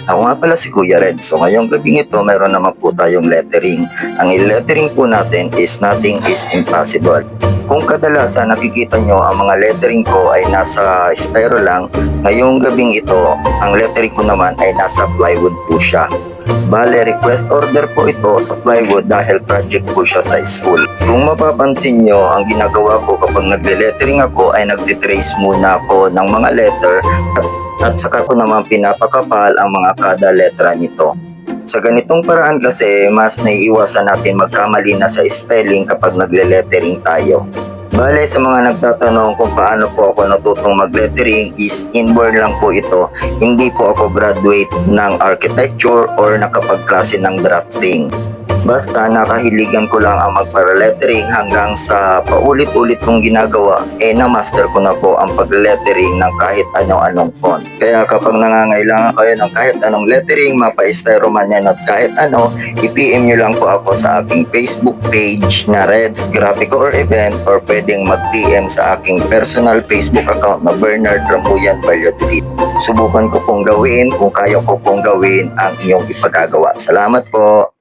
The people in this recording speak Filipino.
Ako nga pala si Kuya Red. So ngayong gabing ito, meron naman po tayong lettering. Ang lettering po natin is nothing is impossible. Kung kadalasan nakikita nyo ang mga lettering ko ay nasa styro lang, ngayong gabing ito, ang lettering ko naman ay nasa plywood po siya. Bale, request order po ito sa plywood dahil project po siya sa school. Kung mapapansin nyo, ang ginagawa ko kapag nagle-lettering ako ay nagtitrace muna ako ng mga letter at saka ko naman pinapakapal ang mga kada letra nito. Sa ganitong paraan kasi, mas naiiwasan natin magkamali na sa spelling kapag nagle-lettering tayo. Bale, sa mga nagtatanong kung paano po ako natutong mag-lettering is inborn lang po ito. Hindi po ako graduate ng architecture or nakapagklase ng drafting. Basta nakahiligan ko lang ang magpara-lettering hanggang sa paulit-ulit kong ginagawa, na-master ko na po ang pag-lettering ng kahit anong font. Kaya kapag nangangailangan kayo ng kahit anong lettering, mapa-styro man yan at kahit ano, i-PM nyo lang po ako sa aking Facebook page na Reds Graphico or Event, or pwedeng mag-PM sa aking personal Facebook account na Bernard Ramuyan Valladolid. Subukan ko pong gawin kung kaya ko pong gawin ang iyong ipagagawa. Salamat po!